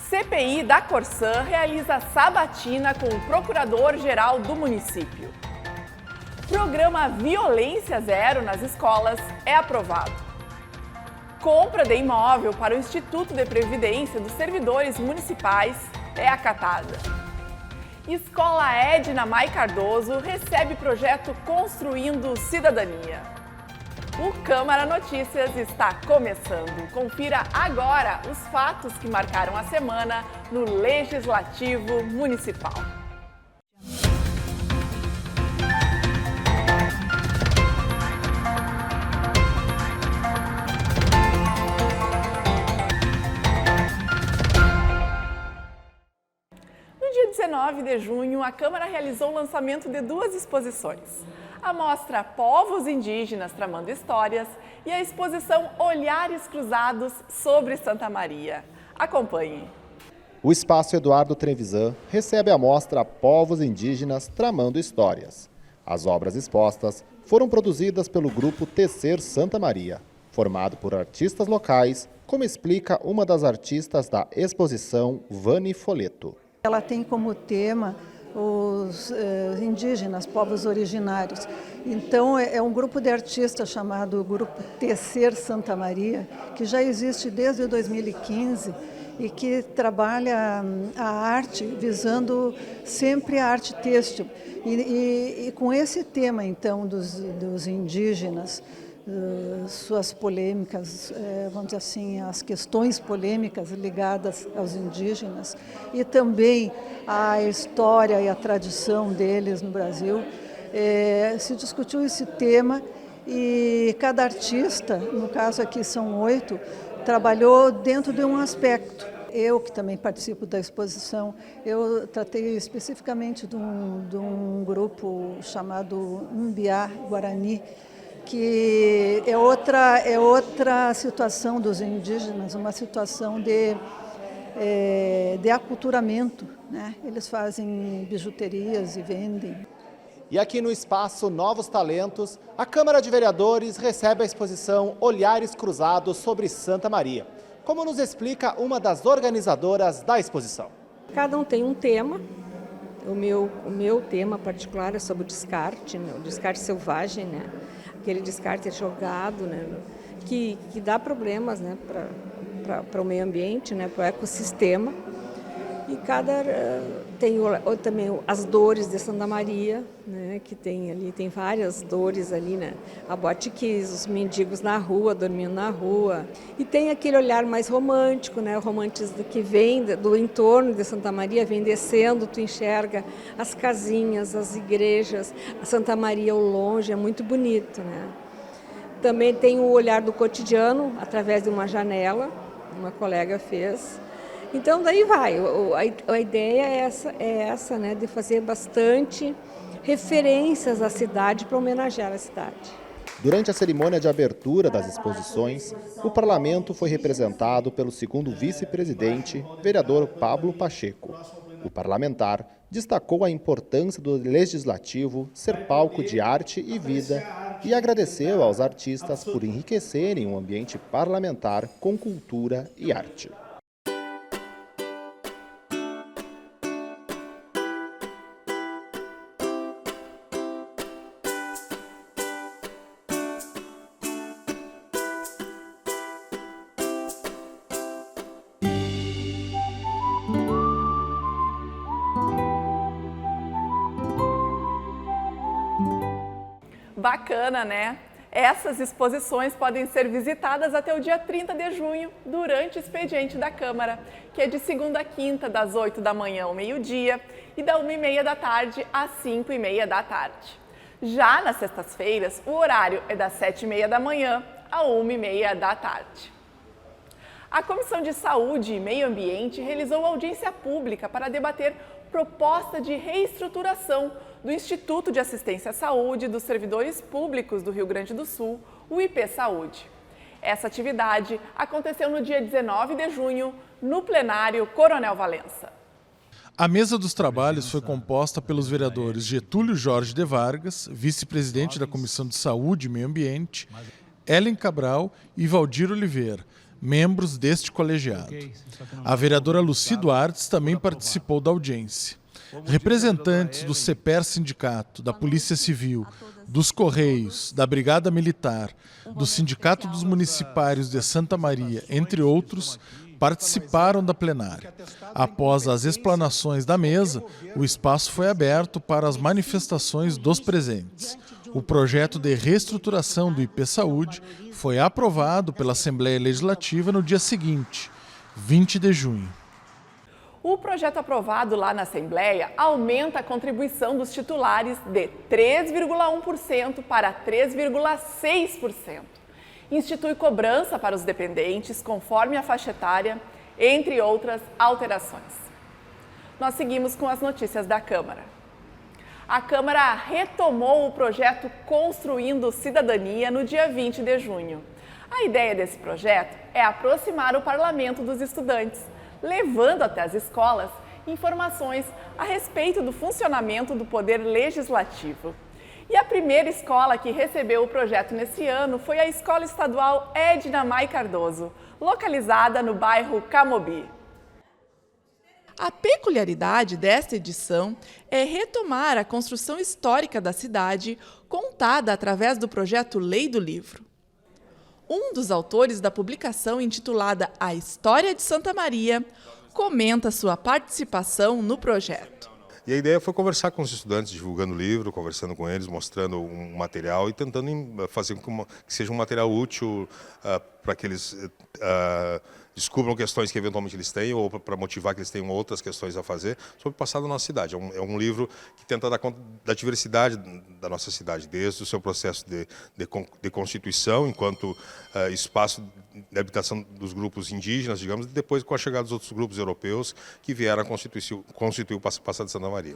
CPI da Corsã realiza sabatina com o Procurador-Geral do município. Programa Violência Zero nas escolas é aprovado. Compra de imóvel para o Instituto de Previdência dos Servidores Municipais é acatada. Escola Edna Mai Cardoso recebe projeto Construindo Cidadania. O Câmara Notícias está começando. Confira agora os fatos que marcaram a semana no Legislativo Municipal. No dia 19 de junho, a Câmara realizou o lançamento de duas exposições. A mostra Povos Indígenas Tramando Histórias e a exposição Olhares Cruzados sobre Santa Maria. Acompanhe. O Espaço Eduardo Trevisan recebe a mostra Povos Indígenas Tramando Histórias. As obras expostas foram produzidas pelo grupo Tecer Santa Maria, formado por artistas locais, como explica uma das artistas da exposição, Vani Foleto. Ela tem como tema os indígenas, povos originários. Então, é um grupo de artistas chamado Grupo Tecer Santa Maria, que já existe desde 2015 e que trabalha a arte visando sempre a arte têxtil. E com esse tema, então, dos indígenas, suas polêmicas, vamos dizer assim, as questões polêmicas ligadas aos indígenas e também a história e a tradição deles no Brasil, se discutiu esse tema e cada artista, no caso aqui são 8, trabalhou dentro de um aspecto. Eu, que também participo da exposição, eu tratei especificamente de um grupo chamado Mbiá Guarani, que é outra situação dos indígenas, uma situação de aculturamento, né? Eles fazem bijuterias e vendem. E aqui no Espaço Novos Talentos, a Câmara de Vereadores recebe a exposição Olhares Cruzados sobre Santa Maria, como nos explica uma das organizadoras da exposição. Cada um tem um tema. O meu tema particular é sobre o descarte, né? O descarte selvagem, né? Aquele descarte jogado, né? que dá problemas, né? Para o meio ambiente, né? Para o ecossistema. E tem também as dores de Santa Maria, né? Que tem várias dores ali, né? A botiquis, os mendigos na rua, dormindo na rua. E tem aquele olhar mais romântico, né? O romântico que vem do entorno de Santa Maria, vem descendo, tu enxerga as casinhas, as igrejas, a Santa Maria ao longe, é muito bonito, né? Também tem o olhar do cotidiano, através de uma janela, uma colega fez. Então, daí vai. A ideia é essa, né, de fazer bastante referências à cidade para homenagear a cidade. Durante a cerimônia de abertura das exposições, o parlamento foi representado pelo segundo vice-presidente, vereador Pablo Pacheco. O parlamentar destacou a importância do legislativo ser palco de arte e vida e agradeceu aos artistas por enriquecerem o ambiente parlamentar com cultura e arte. Bacana, né? Essas exposições podem ser visitadas até o dia 30 de junho, durante o expediente da Câmara, que é de segunda a quinta, das 8 da manhã ao meio-dia e da 1h30 da tarde às 5h30 da tarde. Já nas sextas-feiras, o horário é das 7h30 da manhã à 1h30 da tarde. A Comissão de Saúde e Meio Ambiente realizou audiência pública para debater proposta de reestruturação do Instituto de Assistência à Saúde dos Servidores Públicos do Rio Grande do Sul, o IP Saúde. Essa atividade aconteceu no dia 19 de junho, no plenário Coronel Valença. A mesa dos trabalhos foi composta pelos vereadores Getúlio Jorge de Vargas, vice-presidente da Comissão de Saúde e Meio Ambiente, Ellen Cabral e Valdir Oliveira, membros deste colegiado. A vereadora Lucy Duartes também participou da audiência. Representantes do CEPER Sindicato, da Polícia Civil, dos Correios, da Brigada Militar, do Sindicato dos Municipários de Santa Maria, entre outros, participaram da plenária. Após as explanações da mesa, o espaço foi aberto para as manifestações dos presentes. O projeto de reestruturação do IP Saúde foi aprovado pela Assembleia Legislativa no dia seguinte, 20 de junho. O projeto aprovado lá na Assembleia aumenta a contribuição dos titulares de 3,1% para 3,6%. Institui cobrança para os dependentes conforme a faixa etária, entre outras alterações. Nós seguimos com as notícias da Câmara. A Câmara retomou o projeto Construindo Cidadania no dia 20 de junho. A ideia desse projeto é aproximar o parlamento dos estudantes, levando até as escolas informações a respeito do funcionamento do poder legislativo. E a primeira escola que recebeu o projeto nesse ano foi a Escola Estadual Edna Mai Cardoso, localizada no bairro Camobi. A peculiaridade desta edição é retomar a construção histórica da cidade, contada através do projeto Lei do Livro. Um dos autores da publicação, intitulada A História de Santa Maria, comenta sua participação no projeto. E a ideia foi conversar com os estudantes, divulgando o livro, conversando com eles, mostrando um material e tentando fazer com que seja um material útil para que eles descubram questões que eventualmente eles têm ou para motivar que eles tenham outras questões a fazer sobre o passado da nossa cidade. É um livro que tenta dar conta da diversidade da nossa cidade, desde o seu processo de constituição, enquanto espaço de habitação dos grupos indígenas, digamos, e depois com a chegada dos outros grupos europeus que vieram a constituir o passado de Santa Maria.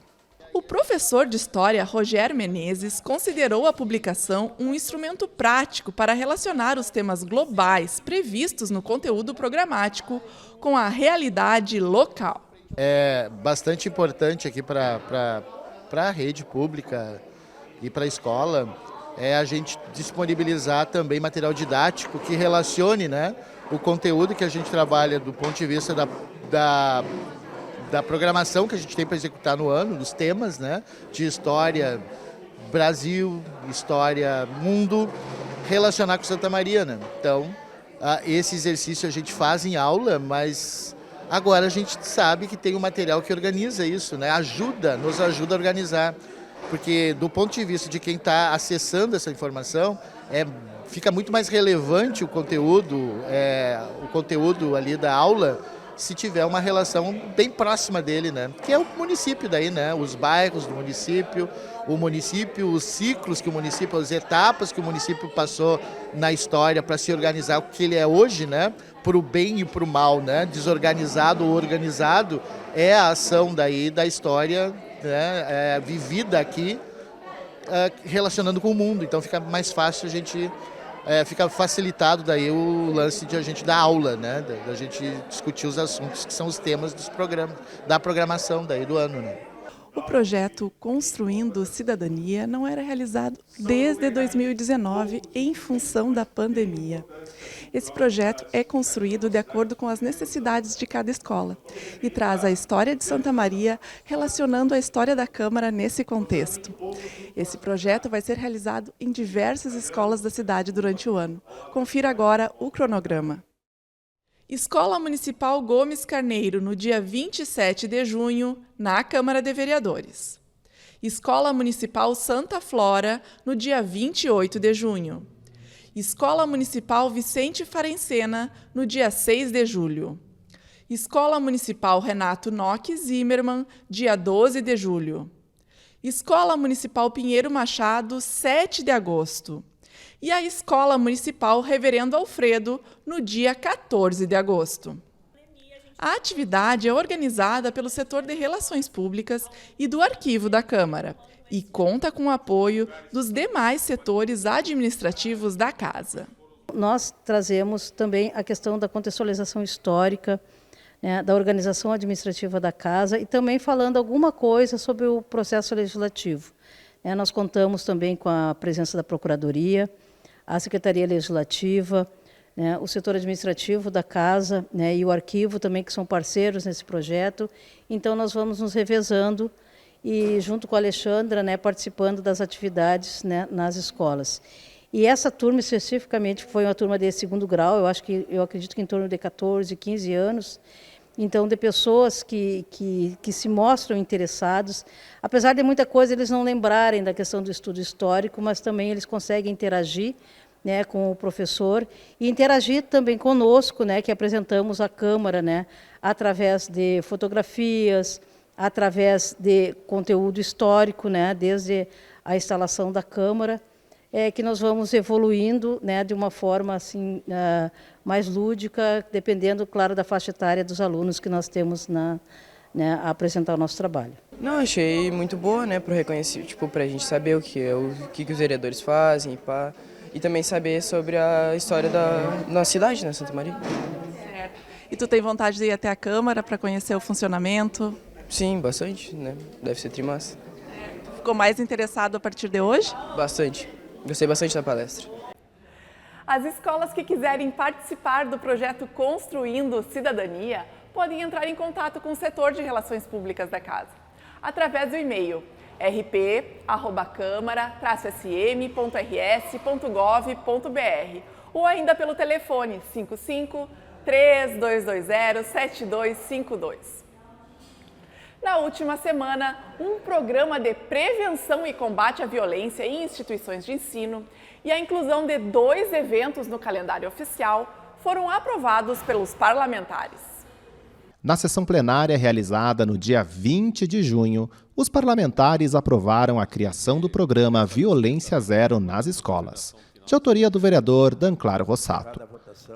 O professor de História, Rogério Menezes, considerou a publicação um instrumento prático para relacionar os temas globais previstos no conteúdo programático com a realidade local. É bastante importante aqui para a rede pública e para a escola a gente disponibilizar também material didático que relacione, né, o conteúdo que a gente trabalha do ponto de vista da programação que a gente tem para executar no ano, dos temas, né, de história Brasil, história mundo, relacionar com Santa Maria, né? Então, esse exercício a gente faz em aula, mas agora a gente sabe que tem um material que organiza isso, né? Nos ajuda a organizar, porque do ponto de vista de quem está acessando essa informação, fica muito mais relevante o conteúdo ali da aula, se tiver uma relação bem próxima dele, né? Que é o município daí, né? Os bairros do município, o município, os ciclos que o município, as etapas que o município passou na história para se organizar o que ele é hoje, né? Para o bem e para o mal, né? Desorganizado ou organizado é a ação daí da história, né? Vivida aqui, relacionando com o mundo. Então fica mais fácil a gente... fica facilitado daí o lance de a gente dar aula, né? Da gente discutir os assuntos que são os temas dos programas, da programação daí do ano, né? O projeto Construindo Cidadania não era realizado desde 2019 em função da pandemia. Esse projeto é construído de acordo com as necessidades de cada escola e traz a história de Santa Maria relacionando a história da Câmara nesse contexto. Esse projeto vai ser realizado em diversas escolas da cidade durante o ano. Confira agora o cronograma. Escola Municipal Gomes Carneiro, no dia 27 de junho, na Câmara de Vereadores. Escola Municipal Santa Flora, no dia 28 de junho. Escola Municipal Vicente Farencena, no dia 6 de julho. Escola Municipal Renato Nock Zimmermann, dia 12 de julho. Escola Municipal Pinheiro Machado, 7 de agosto. E a Escola Municipal Reverendo Alfredo, no dia 14 de agosto. A atividade é organizada pelo setor de Relações Públicas e do Arquivo da Câmara e conta com o apoio dos demais setores administrativos da Casa. Nós trazemos também a questão da contextualização histórica, né, da organização administrativa da Casa e também falando alguma coisa sobre o processo legislativo. Nós contamos também com a presença da Procuradoria, a Secretaria Legislativa, né, o setor administrativo da casa, né, e o arquivo também, que são parceiros nesse projeto. Então, nós vamos nos revezando e, junto com a Alexandra, né, participando das atividades, né, nas escolas. E essa turma, especificamente, foi uma turma de segundo grau, eu acredito que em torno de 14, 15 anos, então, de pessoas que se mostram interessados, apesar de muita coisa eles não lembrarem da questão do estudo histórico, mas também eles conseguem interagir, né, com o professor e interagir também conosco, né, que apresentamos a Câmara, né, através de fotografias, através de conteúdo histórico, né, desde a instalação da Câmara, que nós vamos evoluindo, né, de uma forma assim, mais lúdica, dependendo, claro, da faixa etária dos alunos que nós temos né, a apresentar o nosso trabalho. Não, achei muito boa, né, para reconhecer, tipo, para a gente saber o que os vereadores fazem, pá, e também saber sobre a história da nossa cidade, né, Santa Maria. Certo. E tu tem vontade de ir até a Câmara para conhecer o funcionamento? Sim, bastante, né, deve ser trimassa. Ficou mais interessado a partir de hoje? Bastante. Gostei bastante da palestra. As escolas que quiserem participar do projeto Construindo Cidadania podem entrar em contato com o setor de relações públicas da casa, através do e-mail rp@câmara-sm.rs.gov.br ou ainda pelo telefone 55-3220-7252. Na última semana, um programa de prevenção e combate à violência em instituições de ensino e a inclusão de 2 eventos no calendário oficial foram aprovados pelos parlamentares. Na sessão plenária realizada no dia 20 de junho, os parlamentares aprovaram a criação do programa Violência Zero nas escolas, de autoria do vereador Danclaro Rossato.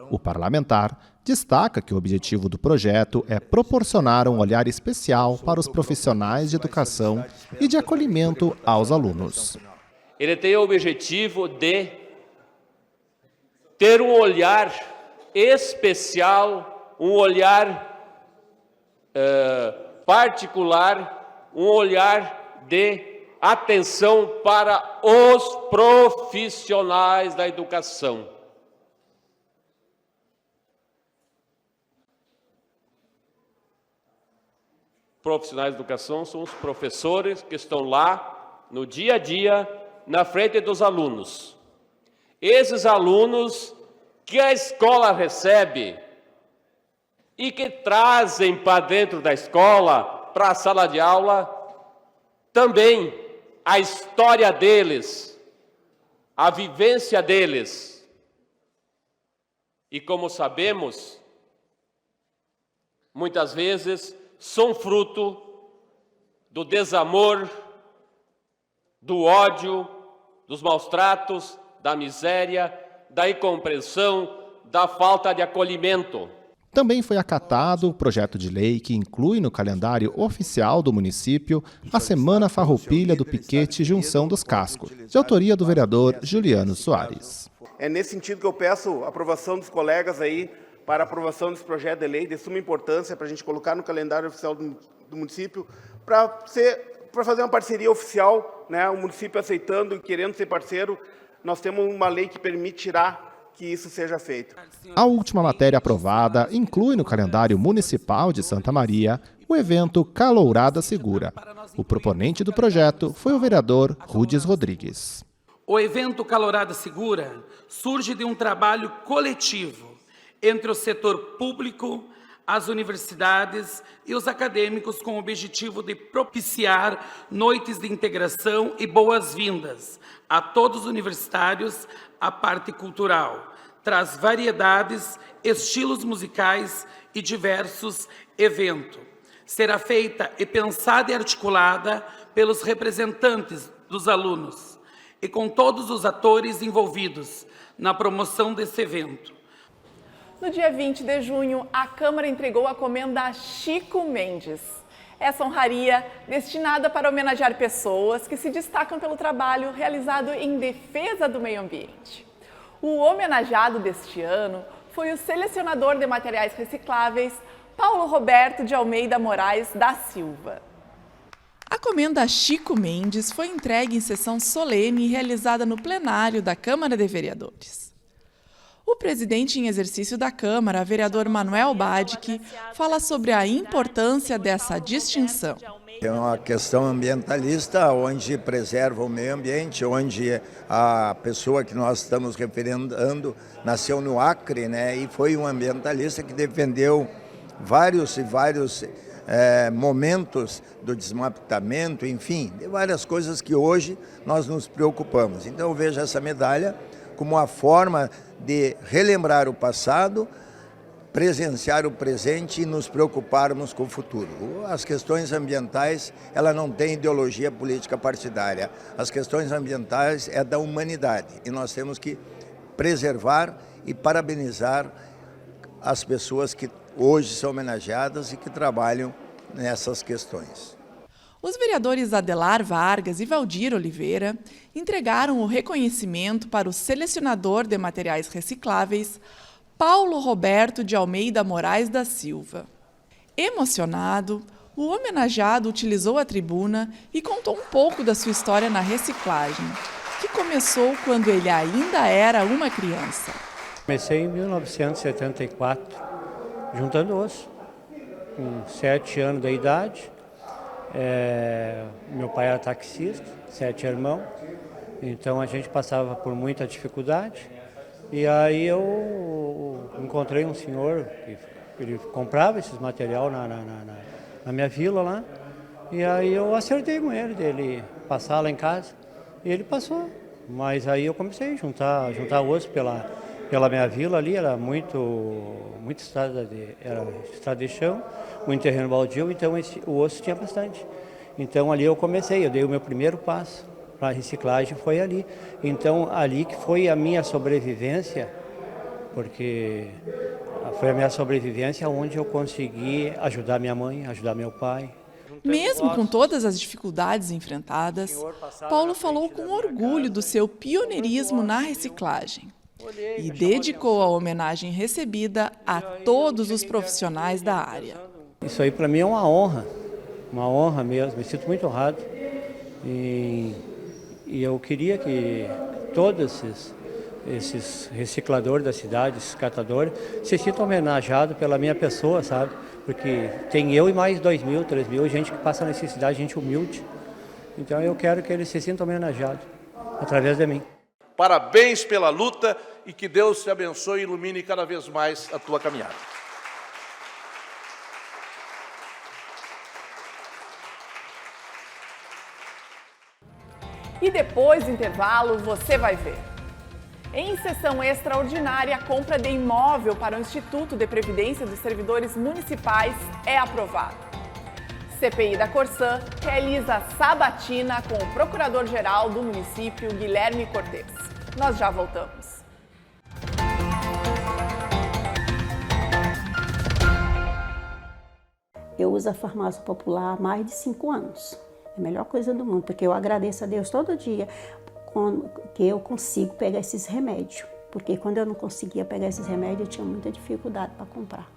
O parlamentar destaca que o objetivo do projeto é proporcionar um olhar especial para os profissionais de educação e de acolhimento aos alunos. Ele tem o objetivo de ter um olhar especial, um olhar particular, um olhar de atenção para os profissionais da educação. Profissionais da educação são os professores que estão lá no dia a dia, na frente dos alunos. Esses alunos que a escola recebe e que trazem para dentro da escola, para a sala de aula, também a história deles, a vivência deles. E como sabemos, muitas vezes são fruto do desamor, do ódio, dos maus tratos, da miséria, da incompreensão, da falta de acolhimento. Também foi acatado o projeto de lei que inclui no calendário oficial do município a Semana Farroupilha do Piquete Junção dos Cascos, de autoria do vereador Juliano Soares. É nesse sentido que eu peço a aprovação dos colegas aí para a aprovação desse projeto de lei, de suma importância para a gente colocar no calendário oficial do município, para fazer uma parceria oficial, né, o município aceitando e querendo ser parceiro, nós temos uma lei que permitirá que isso seja feito. A última matéria aprovada inclui no calendário municipal de Santa Maria o evento Calourada Segura. O proponente do projeto foi o vereador Rudes Rodrigues. O evento Calourada Segura surge de um trabalho coletivo entre o setor público, as universidades e os acadêmicos com o objetivo de propiciar noites de integração e boas-vindas a todos os universitários à parte cultural. Traz variedades, estilos musicais e diversos eventos. Será feita e pensada e articulada pelos representantes dos alunos e com todos os atores envolvidos na promoção desse evento. No dia 20 de junho, a Câmara entregou a comenda Chico Mendes. Essa honraria, destinada para homenagear pessoas que se destacam pelo trabalho realizado em defesa do meio ambiente. O homenageado deste ano foi o selecionador de materiais recicláveis, Paulo Roberto de Almeida Moraes da Silva. A comenda Chico Mendes foi entregue em sessão solene realizada no plenário da Câmara de Vereadores. O presidente em exercício da Câmara, vereador Manuel Badic, fala sobre a importância dessa distinção. É uma questão ambientalista, onde preserva o meio ambiente, onde a pessoa que nós estamos referendando nasceu no Acre, né, e foi um ambientalista que defendeu vários momentos do desmatamento, enfim, de várias coisas que hoje nós nos preocupamos. Então eu vejo essa medalha como uma forma de relembrar o passado, presenciar o presente e nos preocuparmos com o futuro. As questões ambientais, ela não tem ideologia política partidária. As questões ambientais é da humanidade e nós temos que preservar e parabenizar as pessoas que hoje são homenageadas e que trabalham nessas questões. Os vereadores Adelar Vargas e Valdir Oliveira entregaram o reconhecimento para o selecionador de materiais recicláveis, Paulo Roberto de Almeida Moraes da Silva. Emocionado, o homenageado utilizou a tribuna e contou um pouco da sua história na reciclagem, que começou quando ele ainda era uma criança. Comecei em 1974, juntando osso, com 7 anos de idade. Meu pai era taxista, 7 irmãos, então a gente passava por muita dificuldade. E aí eu encontrei um senhor que ele comprava esses material na minha vila lá. E aí eu acertei com ele, dele passar lá em casa. E ele passou. Mas aí eu comecei a juntar osso pela minha vila ali, era muito estrada de chão, muito terreno baldio, então o osso tinha bastante. Então ali eu dei o meu primeiro passo para a reciclagem, foi ali. Então ali que foi a minha sobrevivência, porque foi a minha sobrevivência onde eu consegui ajudar minha mãe, ajudar meu pai. Mesmo com todas as dificuldades enfrentadas, Paulo falou com orgulho do seu pioneirismo na reciclagem e dedicou a homenagem recebida a todos os profissionais da área. Isso aí para mim é uma honra mesmo, me sinto muito honrado. E eu queria que todos esses recicladores da cidade, esses catadores, se sintam homenageados pela minha pessoa, sabe? Porque tem eu e mais 2.000, 3.000, gente que passa necessidade, gente humilde. Então eu quero que eles se sintam homenageados através de mim. Parabéns pela luta e que Deus te abençoe e ilumine cada vez mais a tua caminhada. E depois do intervalo, você vai ver. Em sessão extraordinária, a compra de imóvel para o Instituto de Previdência dos Servidores Municipais é aprovada. CPI da Corsã realiza sabatina com o Procurador-Geral do município, Guilherme Cortes. Nós já voltamos. Eu uso a farmácia popular há mais de 5 anos. É a melhor coisa do mundo, porque eu agradeço a Deus todo dia que eu consigo pegar esses remédios. Porque quando eu não conseguia pegar esses remédios, eu tinha muita dificuldade para comprar.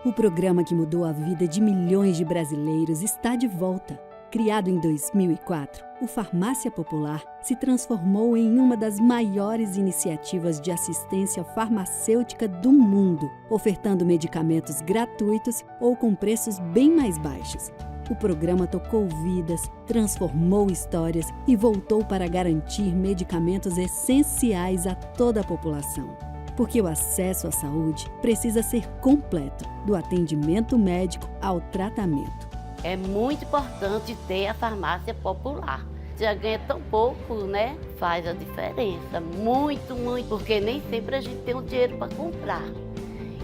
O programa que mudou a vida de milhões de brasileiros está de volta. Criado em 2004, o Farmácia Popular se transformou em uma das maiores iniciativas de assistência farmacêutica do mundo, ofertando medicamentos gratuitos ou com preços bem mais baixos. O programa tocou vidas, transformou histórias e voltou para garantir medicamentos essenciais a toda a população. Porque o acesso à saúde precisa ser completo, do atendimento médico ao tratamento. É muito importante ter a farmácia popular. Já ganha tão pouco, né? Faz a diferença, muito, porque nem sempre a gente tem o dinheiro para comprar.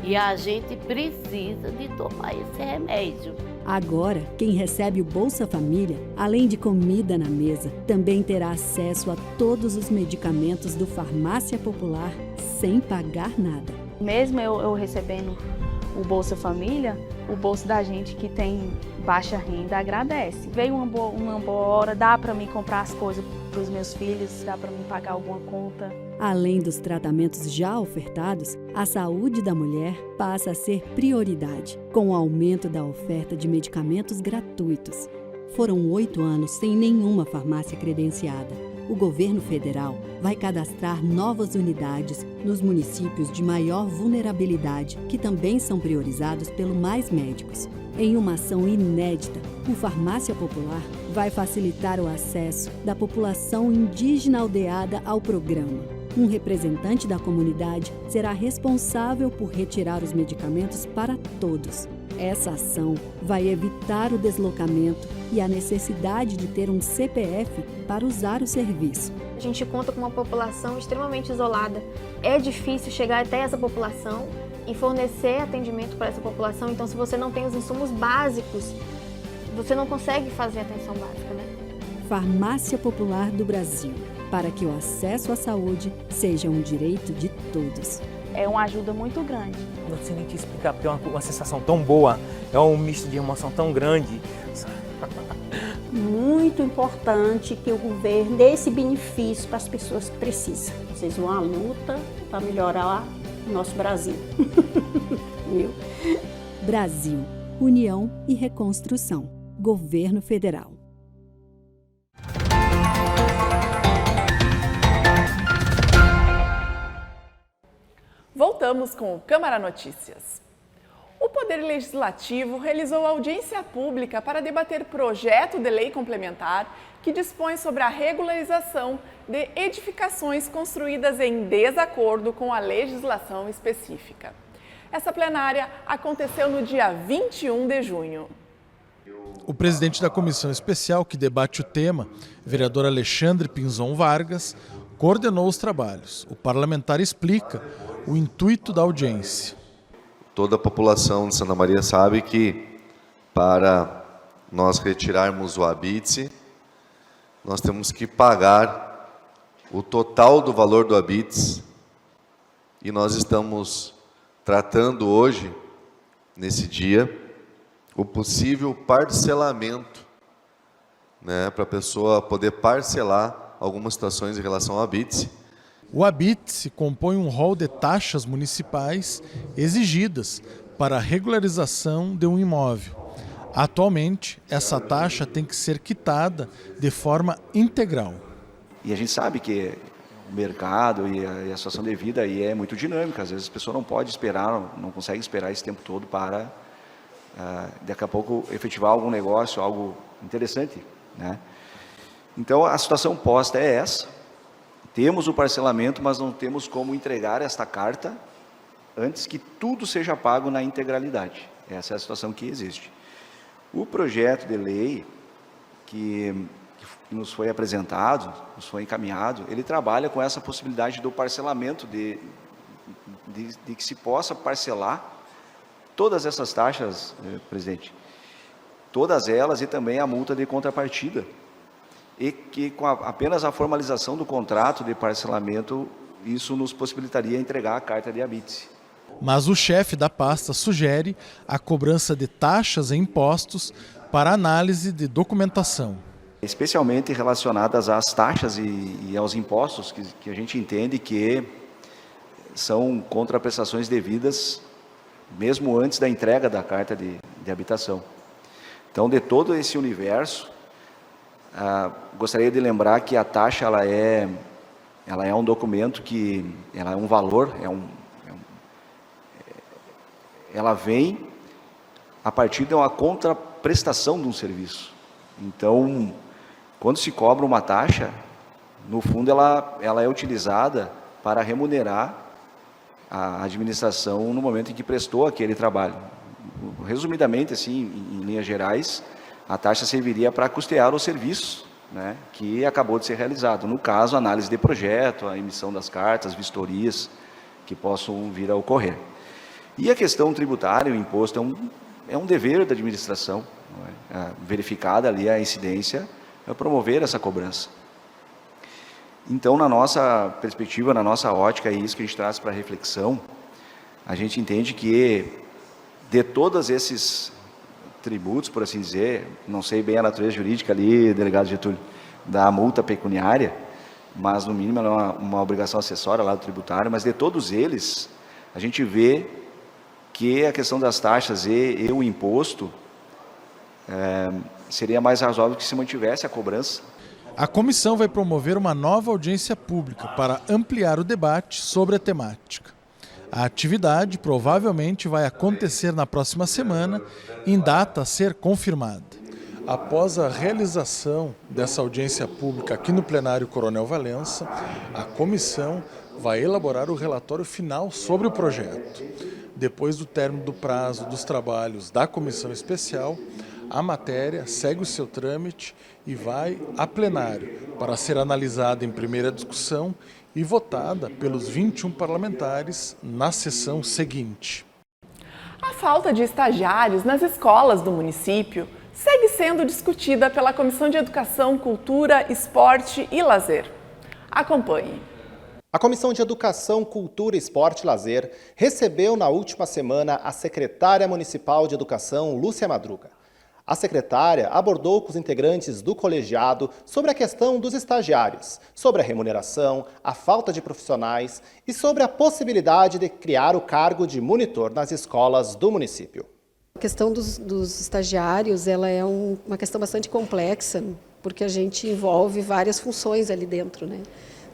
E a gente precisa de tomar esse remédio. Agora, quem recebe o Bolsa Família, além de comida na mesa, também terá acesso a todos os medicamentos do Farmácia Popular sem pagar nada. Mesmo eu recebendo o Bolsa Família, o bolso da gente que tem baixa renda agradece. Veio uma boa hora, dá para mim comprar as coisas para os meus filhos, dá para mim pagar alguma conta. Além dos tratamentos já ofertados, a saúde da mulher passa a ser prioridade, com o aumento da oferta de medicamentos gratuitos. Foram 8 anos sem nenhuma farmácia credenciada. o governo federal vai cadastrar novas unidades nos municípios de maior vulnerabilidade, que também são priorizados pelo Mais Médicos. Em uma ação inédita, o Farmácia Popular vai facilitar o acesso da população indígena aldeada ao programa. Um representante da comunidade será responsável por retirar os medicamentos para todos. Essa ação vai evitar o deslocamento e a necessidade de ter um CPF para usar o serviço. A gente conta com uma população extremamente isolada. É difícil chegar até essa população e fornecer atendimento para essa população. Então, se você não tem os insumos básicos, você não consegue fazer atenção básica, né? Farmácia Popular do Brasil, para que o acesso à saúde seja um direito de todos. É uma ajuda muito grande. Não sei nem te explicar, porque é uma sensação tão boa, é um misto de emoção tão grande. Muito importante que o governo dê esse benefício para as pessoas que precisam. Vocês vão à luta para melhorar o nosso Brasil. Brasil, União e Reconstrução. Governo Federal. Voltamos com o Câmara Notícias. O Poder Legislativo realizou audiência pública para debater projeto de lei complementar que dispõe sobre a regularização de edificações construídas em desacordo com a legislação específica. Essa plenária aconteceu no dia 21 de junho. O presidente da comissão especial que debate o tema, vereador Alexandre Pinzon Vargas, coordenou os trabalhos. O parlamentar explica o intuito da audiência. Toda a população de Santa Maria sabe que para nós retirarmos o habite, nós temos que pagar o total do valor do habite e nós estamos tratando hoje, nesse dia, o possível parcelamento, né, para a pessoa poder parcelar algumas situações em relação ao habite. O habite compõe um rol de taxas municipais exigidas para a regularização de um imóvel. Atualmente, essa taxa tem que ser quitada de forma integral. E a gente sabe que o mercado e a situação de vida aí é muito dinâmica. Às vezes a pessoa não pode esperar, não consegue esperar esse tempo todo para, daqui a pouco, efetivar algum negócio, algo interessante, né? Então, a situação posta é essa. Temos o parcelamento, mas não temos como entregar esta carta antes que tudo seja pago na integralidade. Essa é a situação que existe. O projeto de lei que nos foi apresentado, nos foi encaminhado, ele trabalha com essa possibilidade do parcelamento, de que se possa parcelar todas essas taxas, presidente, todas elas e também a multa de contrapartida. E que com apenas a formalização do contrato de parcelamento, isso nos possibilitaria entregar a carta de habite. Mas o chefe da pasta sugere a cobrança de taxas e impostos para análise de documentação. Especialmente relacionadas às taxas e aos impostos, que a gente entende que são contraprestações devidas mesmo antes da entrega da carta de habitação. Então, de todo esse universo, gostaria de lembrar que a taxa ela é um documento que ela é um valor, ela vem a partir de uma contraprestação de um serviço. Então, quando se cobra uma taxa, no fundo ela é utilizada para remunerar a administração no momento em que prestou aquele trabalho. Resumidamente, assim, em linhas gerais, a taxa serviria para custear o serviço, né, que acabou de ser realizado. No caso, a análise de projeto, a emissão das cartas, vistorias que possam vir a ocorrer. E a questão tributária, o imposto, é um dever da administração, não é? Verificada ali a incidência, é promover essa cobrança. Então, na nossa perspectiva, na nossa ótica, é isso que a gente traz para a reflexão. A gente entende que, de todos esses tributos, por assim dizer, não sei bem a natureza jurídica ali, delegado Getúlio, da multa pecuniária, mas no mínimo ela é uma obrigação acessória lá do tributário, mas de todos eles, a gente vê que a questão das taxas e o imposto seria mais razoável que se mantivesse a cobrança. A comissão vai promover uma nova audiência pública para ampliar o debate sobre a temática. A atividade provavelmente vai acontecer na próxima semana, em data a ser confirmada. Após a realização dessa audiência pública aqui no plenário Coronel Valença, a comissão vai elaborar o relatório final sobre o projeto. Depois do término do prazo dos trabalhos da comissão especial, a matéria segue o seu trâmite e vai a plenário para ser analisada em primeira discussão e votada pelos 21 parlamentares na sessão seguinte. A falta de estagiários nas escolas do município segue sendo discutida pela Comissão de Educação, Cultura, Esporte e Lazer. Acompanhe. A Comissão de Educação, Cultura, Esporte e Lazer recebeu na última semana a secretária municipal de Educação, Lúcia Madruga. A secretária abordou com os integrantes do colegiado sobre a questão dos estagiários, sobre a remuneração, a falta de profissionais e sobre a possibilidade de criar o cargo de monitor nas escolas do município. A questão dos estagiários ela é uma questão bastante complexa, porque a gente envolve várias funções ali dentro, né?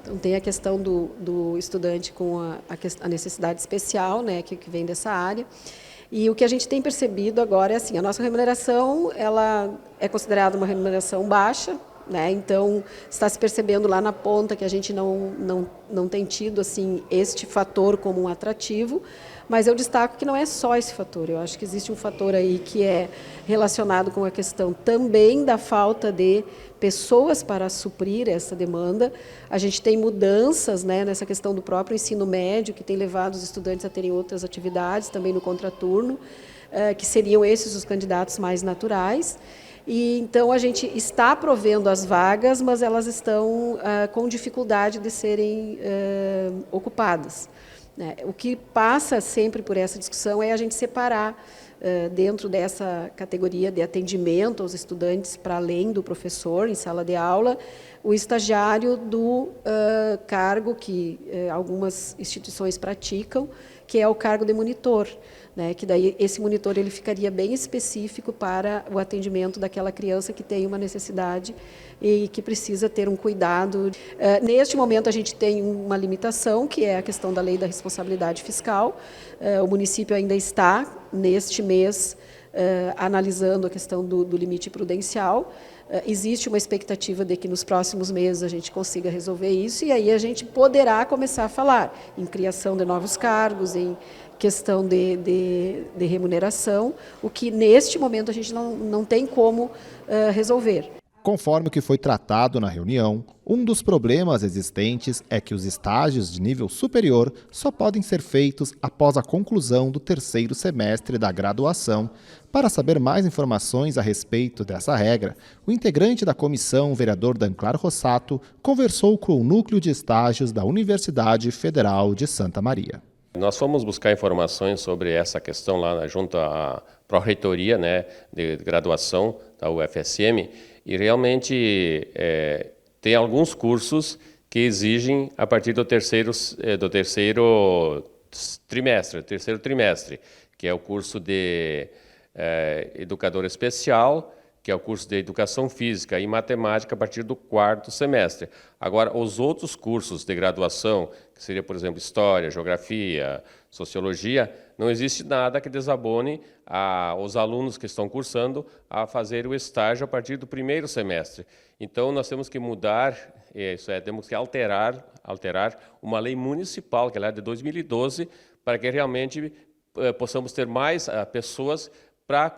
Então tem a questão do estudante com a necessidade especial, né, que vem dessa área. E o que a gente tem percebido agora é assim, a nossa remuneração ela é considerada uma remuneração baixa, né? Então está se percebendo lá na ponta que a gente não tem tido assim este fator como um atrativo, mas eu destaco que não é só esse fator. Eu acho que existe um fator aí que é relacionado com a questão também da falta de pessoas para suprir essa demanda. A gente tem mudanças, né, nessa questão do próprio ensino médio, que tem levado os estudantes a terem outras atividades, também no contraturno, que seriam esses os candidatos mais naturais. E então a gente está provendo as vagas, mas elas estão com dificuldade de serem ocupadas. O que passa sempre por essa discussão é a gente separar dentro dessa categoria de atendimento aos estudantes, para além do professor em sala de aula, o estagiário do cargo que algumas instituições praticam, que é o cargo de monitor, né? Que daí esse monitor ele ficaria bem específico para o atendimento daquela criança que tem uma necessidade e que precisa ter um cuidado. Neste momento a gente tem uma limitação, que é a questão da lei da responsabilidade fiscal. O município ainda está, neste mês, analisando a questão do limite prudencial. Existe uma expectativa de que nos próximos meses a gente consiga resolver isso e aí a gente poderá começar a falar em criação de novos cargos, em questão de remuneração, o que neste momento a gente não tem como resolver. Conforme o que foi tratado na reunião, um dos problemas existentes é que os estágios de nível superior só podem ser feitos após a conclusão do terceiro semestre da graduação. Para saber mais informações a respeito dessa regra, o integrante da comissão, o vereador Danclar Rossato, conversou com o Núcleo de Estágios da Universidade Federal de Santa Maria. Nós fomos buscar informações sobre essa questão lá junto à Pró-Reitoria, né, de graduação da UFSM, e realmente tem alguns cursos que exigem a partir do terceiro trimestre, que é o curso de educador especial, que é o curso de Educação Física e Matemática a partir do quarto semestre. Agora, os outros cursos de graduação, que seria, por exemplo, História, Geografia, Sociologia, não existe nada que desabone os alunos que estão cursando a fazer o estágio a partir do primeiro semestre. Então, nós temos que mudar, temos que alterar uma lei municipal, que é a de 2012, para que realmente possamos ter mais pessoas para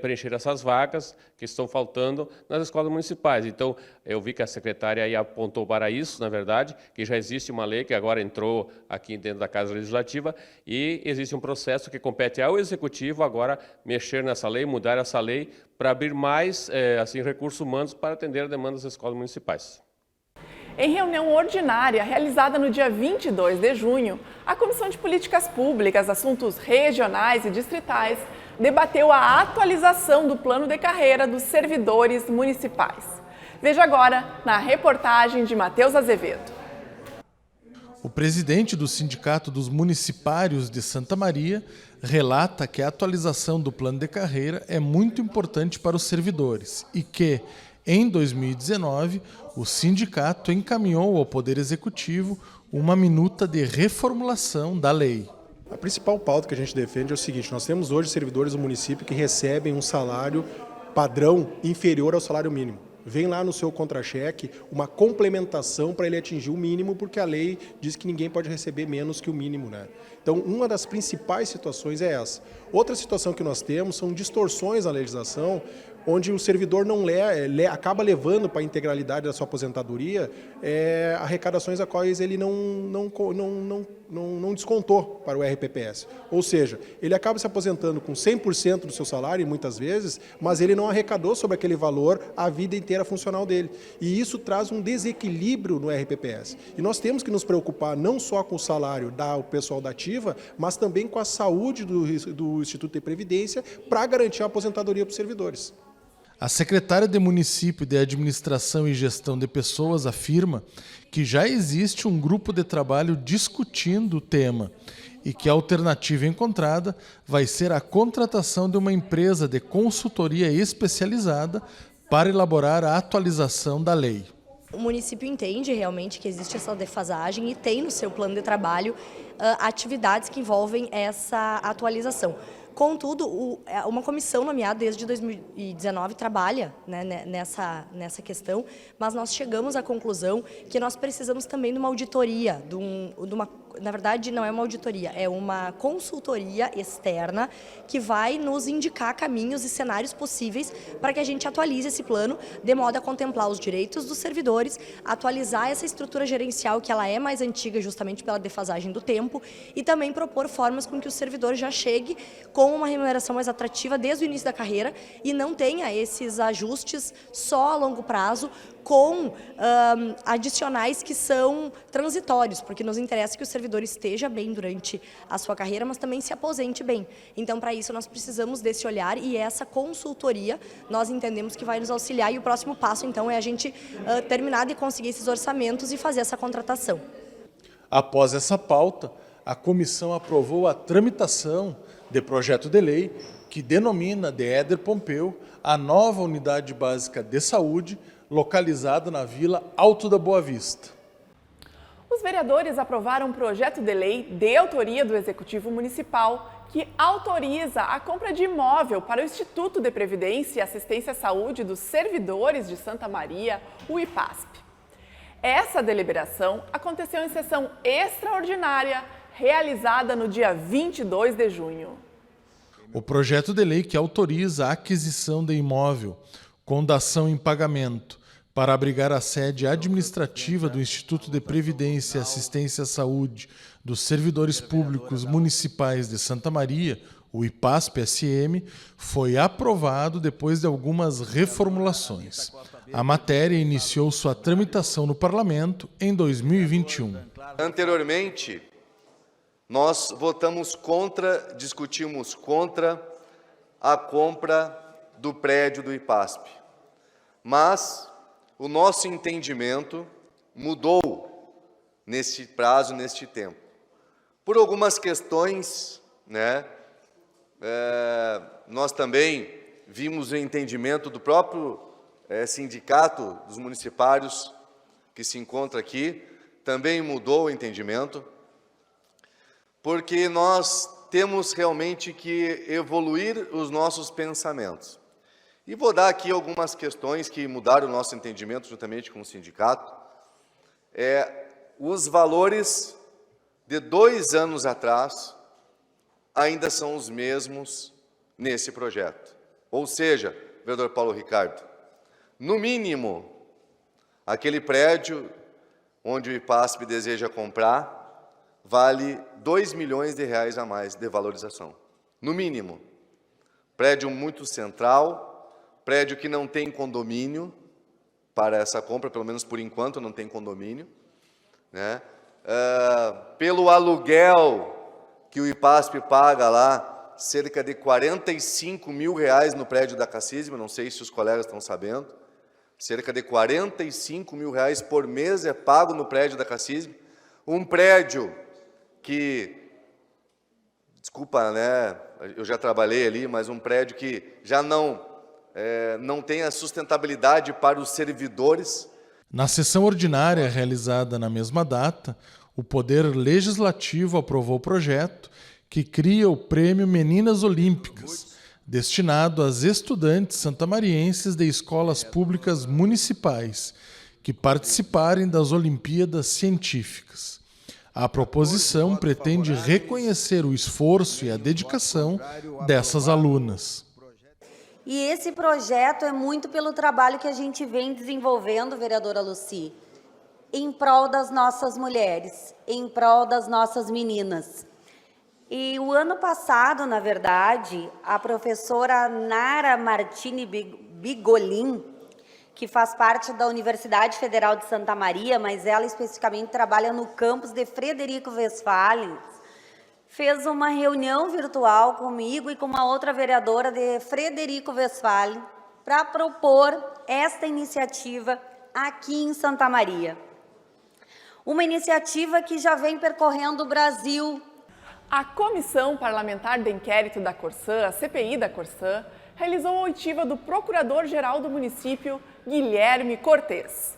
preencher essas vagas que estão faltando nas escolas municipais. Então, eu vi que a secretária aí apontou para isso, na verdade, que já existe uma lei que agora entrou aqui dentro da Casa Legislativa e existe um processo que compete ao Executivo agora mexer nessa lei, mudar essa lei para abrir mais recursos humanos para atender a demanda das escolas municipais. Em reunião ordinária realizada no dia 22 de junho, a Comissão de Políticas Públicas, Assuntos Regionais e Distritais debateu a atualização do plano de carreira dos servidores municipais. Veja agora na reportagem de Matheus Azevedo. O presidente do Sindicato dos Municipários de Santa Maria relata que a atualização do plano de carreira é muito importante para os servidores e que, Em 2019, o sindicato encaminhou ao Poder Executivo uma minuta de reformulação da lei. A principal pauta que a gente defende é o seguinte: nós temos hoje servidores do município que recebem um salário padrão inferior ao salário mínimo. Vem lá no seu contra-cheque uma complementação para ele atingir o mínimo, porque a lei diz que ninguém pode receber menos que o mínimo, né? Então, uma das principais situações é essa. Outra situação que nós temos são distorções na legislação, onde o servidor não acaba levando para a integralidade da sua aposentadoria arrecadações a quais ele não descontou para o RPPS. Ou seja, ele acaba se aposentando com 100% do seu salário, muitas vezes, mas ele não arrecadou sobre aquele valor a vida inteira funcional dele. E isso traz um desequilíbrio no RPPS. E nós temos que nos preocupar não só com o salário do pessoal da ativa, mas também com a saúde do Instituto de Previdência para garantir a aposentadoria para os servidores. A secretária de Município de Administração e Gestão de Pessoas afirma que já existe um grupo de trabalho discutindo o tema e que a alternativa encontrada vai ser a contratação de uma empresa de consultoria especializada para elaborar a atualização da lei. O município entende realmente que existe essa defasagem e tem no seu plano de trabalho atividades que envolvem essa atualização. Contudo, uma comissão nomeada desde 2019 trabalha, né, nessa questão, mas nós chegamos à conclusão que nós precisamos também de uma auditoria, na verdade não é uma auditoria, é uma consultoria externa que vai nos indicar caminhos e cenários possíveis para que a gente atualize esse plano de modo a contemplar os direitos dos servidores, atualizar essa estrutura gerencial que ela é mais antiga justamente pela defasagem do tempo e também propor formas com que o servidor já chegue com uma remuneração mais atrativa desde o início da carreira e não tenha esses ajustes só a longo prazo com adicionais que são transitórios, porque nos interessa que o servidor esteja bem durante a sua carreira, mas também se aposente bem. Então, para isso, nós precisamos desse olhar e essa consultoria nós entendemos que vai nos auxiliar e o próximo passo, então, é a gente terminar de conseguir esses orçamentos e fazer essa contratação. Após essa pauta, a comissão aprovou a tramitação de projeto de lei que denomina de Éder Pompeu a nova unidade básica de saúde localizada na Vila Alto da Boa Vista. Os vereadores aprovaram um projeto de lei de autoria do Executivo Municipal que autoriza a compra de imóvel para o Instituto de Previdência e Assistência à Saúde dos Servidores de Santa Maria, o IPASP. Essa deliberação aconteceu em sessão extraordinária, realizada no dia 22 de junho. O projeto de lei que autoriza a aquisição de imóvel com dação em pagamento para abrigar a sede administrativa do Instituto de Previdência e Assistência à Saúde dos Servidores Públicos Municipais de Santa Maria, o IPASP-SM, foi aprovado depois de algumas reformulações. A matéria iniciou sua tramitação no Parlamento em 2021. Anteriormente, nós discutimos contra a compra do prédio do IPASP. Mas o nosso entendimento mudou nesse prazo, neste tempo. Por algumas questões, né, nós também vimos o entendimento do próprio sindicato dos municipários que se encontra aqui, também mudou o entendimento, porque nós temos realmente que evoluir os nossos pensamentos. E vou dar aqui algumas questões que mudaram o nosso entendimento juntamente com o sindicato. Os valores de 2 anos atrás ainda são os mesmos nesse projeto. Ou seja, vereador Paulo Ricardo, no mínimo, aquele prédio onde o IPASP deseja comprar vale R$2 milhões a mais de valorização. No mínimo. Prédio muito central, prédio que não tem condomínio para essa compra, pelo menos por enquanto não tem condomínio, né? Pelo aluguel que o IPASP paga lá, cerca de R$45 mil no prédio da Cassisma, não sei se os colegas estão sabendo, cerca de R$45 mil por mês é pago no prédio da Cassisma, um prédio que, desculpa, né, eu já trabalhei ali, mas um prédio que já não não tenha sustentabilidade para os servidores. Na sessão ordinária realizada na mesma data, o Poder Legislativo aprovou o projeto que cria o Prêmio Meninas Olímpicas, destinado às estudantes santamarienses de escolas públicas municipais que participarem das Olimpíadas Científicas. A proposição pretende reconhecer o esforço e a dedicação dessas alunas. E esse projeto é muito pelo trabalho que a gente vem desenvolvendo, vereadora Lucy, em prol das nossas mulheres, em prol das nossas meninas. E o ano passado, na verdade, a professora Nara Martini Bigolin, que faz parte da Universidade Federal de Santa Maria, mas ela especificamente trabalha no campus de Frederico Westphalen, fez uma reunião virtual comigo e com uma outra vereadora de Frederico Westphalen para propor esta iniciativa aqui em Santa Maria. Uma iniciativa que já vem percorrendo o Brasil. A Comissão Parlamentar de Inquérito da Corsã, a CPI da Corsã, realizou a oitiva do Procurador-Geral do município, Guilherme Cortes.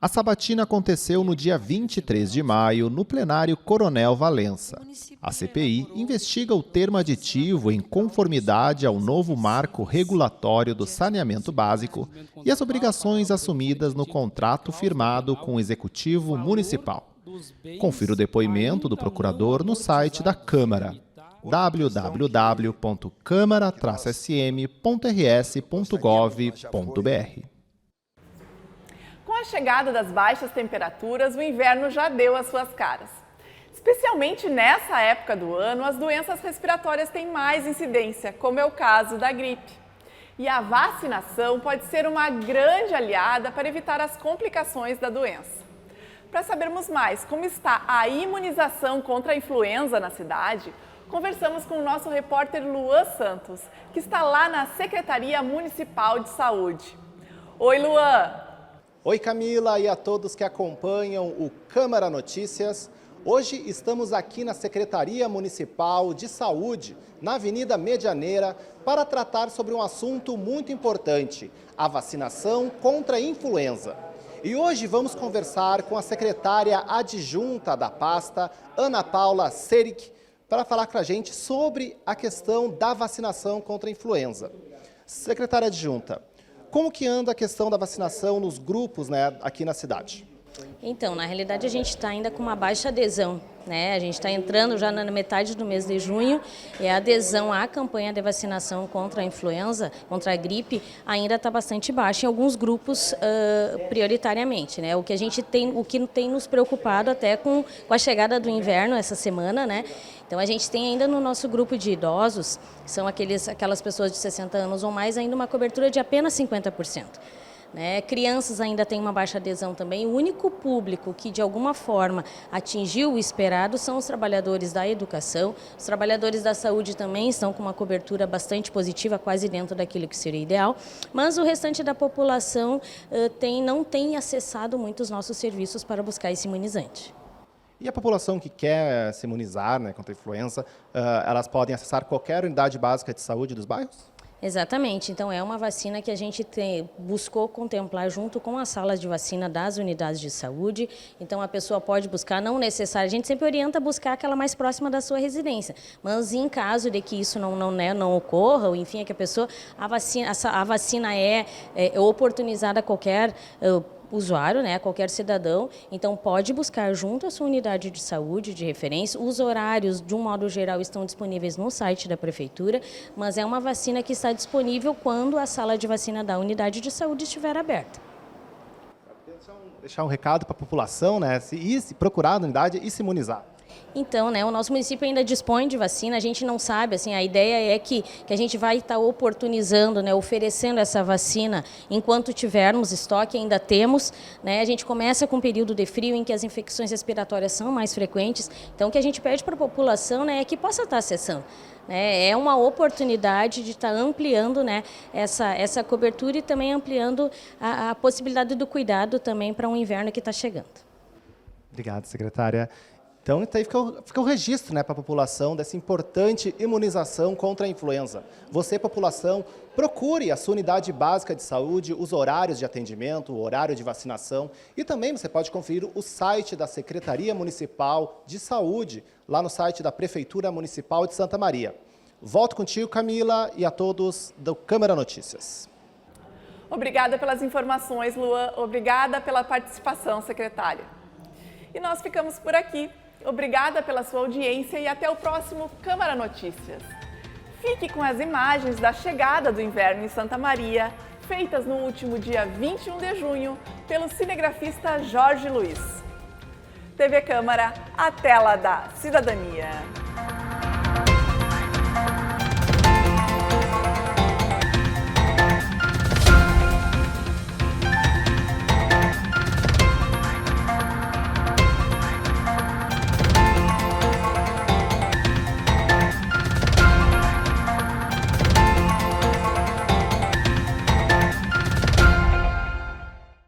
A sabatina aconteceu no dia 23 de maio, no plenário Coronel Valença. A CPI investiga o termo aditivo em conformidade ao novo marco regulatório do saneamento básico e as obrigações assumidas no contrato firmado com o Executivo Municipal. Confira o depoimento do procurador no site da Câmara, www.câmara-sm.rs.gov.br. Com a chegada das baixas temperaturas, o inverno já deu as suas caras. Especialmente nessa época do ano, as doenças respiratórias têm mais incidência, como é o caso da gripe. E a vacinação pode ser uma grande aliada para evitar as complicações da doença. Para sabermos mais como está a imunização contra a influenza na cidade, conversamos com o nosso repórter Luan Santos, que está lá na Secretaria Municipal de Saúde. Oi, Luan! Oi, Camila, e a todos que acompanham o Câmara Notícias. Hoje estamos aqui na Secretaria Municipal de Saúde, na Avenida Medianeira, para tratar sobre um assunto muito importante, a vacinação contra a influenza. E hoje vamos conversar com a secretária adjunta da pasta, Ana Paula Seric, para falar com a gente sobre a questão da vacinação contra a influenza. Secretária adjunta, como que anda a questão da vacinação nos grupos, aqui na cidade? Então, na realidade, a gente está ainda com uma baixa adesão, A gente está entrando já na metade do mês de junho e a adesão à campanha de vacinação contra a influenza, contra a gripe, ainda está bastante baixa em alguns grupos prioritariamente, O que tem nos preocupado até com a chegada do inverno essa semana, Então, a gente tem ainda no nosso grupo de idosos, são aquelas pessoas de 60 anos ou mais, ainda uma cobertura de apenas 50%. Crianças ainda têm uma baixa adesão também. O único público que, de alguma forma, atingiu o esperado são os trabalhadores da educação. Os trabalhadores da saúde também estão com uma cobertura bastante positiva, quase dentro daquilo que seria ideal. Mas o restante da população não tem acessado muito os nossos serviços para buscar esse imunizante. E a população que quer se imunizar contra a influenza, elas podem acessar qualquer unidade básica de saúde dos bairros? Exatamente, então é uma vacina que a gente buscou contemplar junto com as salas de vacina das unidades de saúde, então a pessoa pode buscar, não necessário, a gente sempre orienta a buscar aquela mais próxima da sua residência, mas em caso de que isso não ocorra, ou enfim, é que a vacina é oportunizada a qualquer usuário, qualquer cidadão, então pode buscar junto à sua unidade de saúde de referência. Os horários, de um modo geral, estão disponíveis no site da Prefeitura, mas é uma vacina que está disponível quando a sala de vacina da unidade de saúde estiver aberta. Deixar um recado para a população, se procurar na unidade e se imunizar. Então, o nosso município ainda dispõe de vacina, a gente não sabe, a ideia é que a gente vai estar oportunizando, oferecendo essa vacina enquanto tivermos estoque, ainda temos, a gente começa com um período de frio em que as infecções respiratórias são mais frequentes, então o que a gente pede para a população é que possa estar acessando. É uma oportunidade de estar ampliando essa cobertura e também ampliando a possibilidade do cuidado também para um inverno que está chegando. Obrigado, secretária. Então, aí fica o registro, né, para a população dessa importante imunização contra a influenza. Você, população, procure a sua unidade básica de saúde, os horários de atendimento, o horário de vacinação e também você pode conferir o site da Secretaria Municipal de Saúde, lá no site da Prefeitura Municipal de Santa Maria. Volto contigo, Camila, e a todos do Câmara Notícias. Obrigada pelas informações, Luan. Obrigada pela participação, secretária. E nós ficamos por aqui. Obrigada pela sua audiência e até o próximo Câmara Notícias. Fique com as imagens da chegada do inverno em Santa Maria, feitas no último dia 21 de junho pelo cinegrafista Jorge Luiz. TV Câmara, a tela da cidadania.